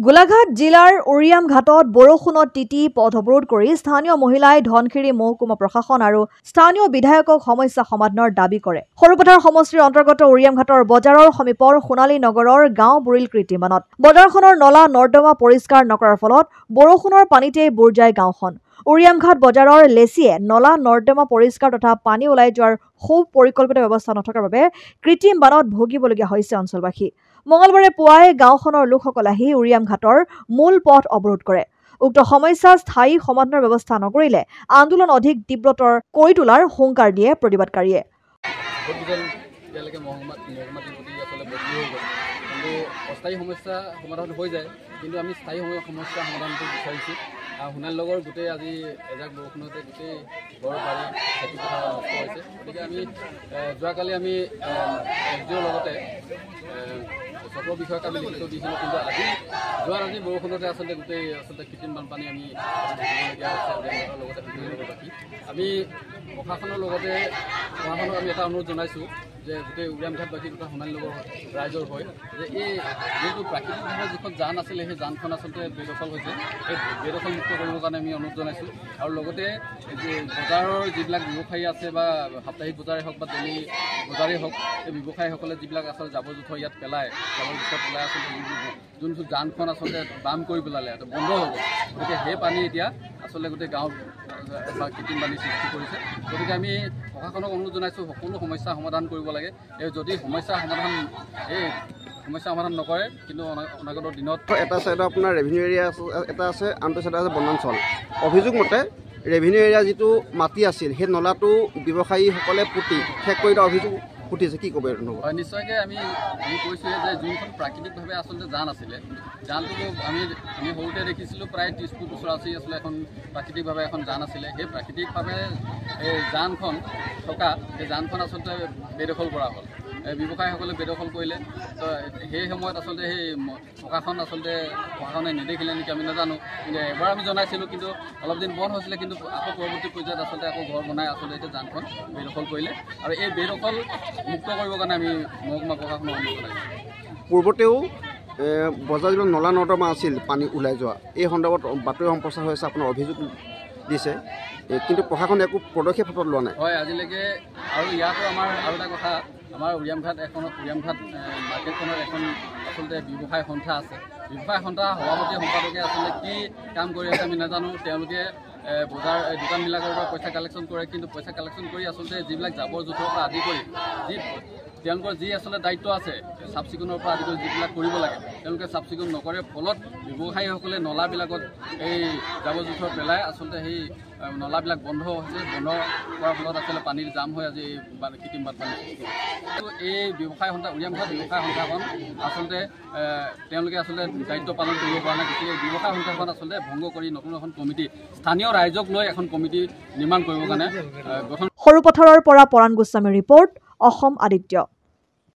গোলাঘাট জিলাৰ উৰিয়াম ঘাটত বৰষুণত তিতি পথ অৱৰোধ কৰি স্থানীয় মহিলাই ধনশিৰি মহকুমা প্ৰশাসন আৰু স্থানীয় বিধায়কক সমস্যা সমাধানৰ দাবী কৰে। সৰুপথাৰ সমষ্টিৰ অন্তৰ্গত উৰিয়াম ঘাটৰ বজাৰৰ সমীপৰ সোণালী নগৰৰ গাঁও বুৰিল কৃত্ৰিমানত বজাৰখনৰ নলা নৰ্দমা পৰিষ্কাৰ নকৰাৰ ফলত বৰষুণৰ পানীতে বুৰ যায় গাঁওখন। উৰিয়াম ঘাট বজাৰৰ লেচিয়ে নলা নৰ্দমা পৰিষ্কাৰ তথা পানী ওলাই যোৱাৰ সুপৰিকল্পিত ব্যৱস্থা নথকাৰ বাবে কৃত্ৰিম বানত ভুগিবলগীয়া হৈছে অঞ্চলবাসী। মঙলবাৰে পুৱাই গাঁওখনৰ লোকসকল আহি উৰিয়াম ঘাটৰ মূল পথ অৱৰোধ কৰে। উক্ত সমস্যা স্থায়ী সমাধানৰ ব্যৱস্থা নকৰিলে আন্দোলন অধিক তীব্ৰতৰ কৰি তোলাৰ হুংকাৰ দিয়ে প্ৰতিবাদকাৰীয়ে। অস্থায়ী সমস্যা সমাধান হৈ যায়, কিন্তু আমি স্থায়ী সমস্যা সমাধানটো বিচাৰিছোঁ। সোণালী লগৰ গোটেই আজি এজাক বৰষুণতে গোটেই ঘৰ বাৰী খেতি পথাৰ নষ্ট হৈছে। গতিকে আমি যোৱাকালি আমি এছডিঅ'ৰ লগতে চক্ৰ বিষয়াক আমি লিখিত দিছিলোঁ, কিন্তু আজি বৰষুণতে গোটেই কৃত্ৰিম বানপানী আমি ভুগিবলগীয়া হৈছে। লগতে বাকী আমি প্ৰশাসনৰ লগতে আমি এটা অনুৰোধ জনাইছোঁ যে গোটেই উৰিয়াম ঘাটবাসী তথা সোণালী লগৰ ৰাইজৰ হয় যে এই যিটো প্ৰাকৃতিকভাৱে যিখন জান আছিলে সেই জানখন বেদখল হৈছে, সেই বেদখল মুক্ত কৰিবৰ কাৰণে আমি অনুৰোধ জনাইছোঁ। আৰু লগতে বজাৰৰ যিবিলাক ব্যৱসায়ী আছে বা সাপ্তাহিক বজাৰেই হওক বা ডেইলি বজাৰেই হওক, সেই ব্যৱসায়ীসকলে যিবিলাক জাবৰ জোঁথৰ ইয়াত পেলায়, যোনটো জানখন বাম কৰি পেলালে বন্ধ হ'ব। গতিকে সেই পানী এতিয়া গোটেই গাঁৱত কৃত্ৰিম পানী সৃষ্টি কৰিছে। গতিকে আমি প্ৰশাসনক অনুৰোধ জনাইছোঁ সকলো সমস্যা সমাধান কৰিব লাগে। যদি সমস্যা সমাধান নকৰে, কিন্তু অনাগত দিনত এটা চাইডত আপোনাৰ ৰেভিনিউ এৰিয়া এটা আছে, আনটো চাইডে আছে বনাঞ্চল। অভিযোগ মতে ৰেভিনিউ এৰিয়া যিটো মাটি আছিল সেই নলাটো ব্যৱসায়ীসকলে পুতি শেষ কৰি দিয়া অভিযোগ উঠিছে। কি ক'ব? হয়, নিশ্চয়কৈ আমি কৈছোঁ যে যোনখন প্ৰাকৃতিকভাৱে জান আছিলে, জানটো আমি সৰুতে দেখিছিলোঁ প্ৰায় 30 ফুট ওচৰা ওচৰি এখন প্ৰাকৃতিকভাৱে এখন জান আছিলে। সেই প্ৰাকৃতিকভাৱে এই জানখন থকা সেই জানখন বেদখল কৰা হ'ল, ব্যৱসায়ীসকলে বেদখল কৰিলে। তো সেই সময়ত সেই প্ৰশাসনে নেদেখিলে নেকি আমি নাজানো, কিন্তু এবাৰ আমি জনাইছিলোঁ, কিন্তু অলপ দিন বন্ধ হৈছিলে। কিন্তু আকৌ পৰৱৰ্তী পৰ্যায়ত আকৌ ঘৰ বনাই এতিয়া জানখন বেদখল কৰিলে। আৰু এই বেদখল মুক্ত কৰিবৰ কাৰণে আমি মহকুমা প্ৰশাসনক অনুৰোধ জনাইছোঁ। পূৰ্বতেও বজাৰ যিবিলাক নলা নৰ্দমা আছিল পানী ওলাই যোৱা, এই সন্দৰ্ভত বাতৰি সম্প্ৰচাৰ হৈ আছে, আপোনাৰ অভিযোগ দিছে, কিন্তু প্ৰশাসনে একো পদক্ষেপ হাতত লোৱা নাই। হয়, আজিলৈকে। আৰু ইয়াতো আমাৰ আৰু এটা কথা, আমাৰ উৰিয়াম ঘাট মাৰ্কেটখনত এখন ব্যৱসায় সন্থা আছে। ব্যৱসায় সন্থা সভাপতি সম্পাদকে কি কাম কৰি আছে আমি নাজানো। তেওঁলোকে বজাৰ দোকানবিলাকৰ পৰা পইচা কালেকশ্যন কৰে, কিন্তু পইচা কালেকশ্যন কৰি যিবিলাক জাবৰ জোঁথৰৰ পৰা আদি কৰি তেওঁলোকৰ যি দায়িত্ব আছে চাফ চিকুণৰ পৰা আদি কৰি যিবিলাক কৰিব লাগে তেওঁলোকে চাফ চিকুণ নকৰে। ফলত ব্যৱসায়ীসকলে নলাবিলাকত এই জাবৰ জোঁথৰ পেলাই সেই নলাবিলাক বন্ধ হৈছে। বন্ধ কৰাৰ ফলত পানীৰ জাম হৈ আজি কৃত্ৰিম বানপানী। এই ব্যৱসায় সন্থা উৰিয়াম ঘাট ব্যৱসায় সন্থাখন তেওঁলোকে দায়িত্ব পালন কৰিব পৰা নাই। গতিকে ব্যৱসায় সন্থাখন ভংগ কৰি নতুন এখন কমিটি, স্থানীয় ৰাইজক লৈ এখন কমিটি নিৰ্মাণ কৰিবৰ কাৰণে গঠন। সৰুপথাৰৰ পৰা পৰাণ গোস্বামীৰ ৰিপৰ্ট, অসম আদিত্য।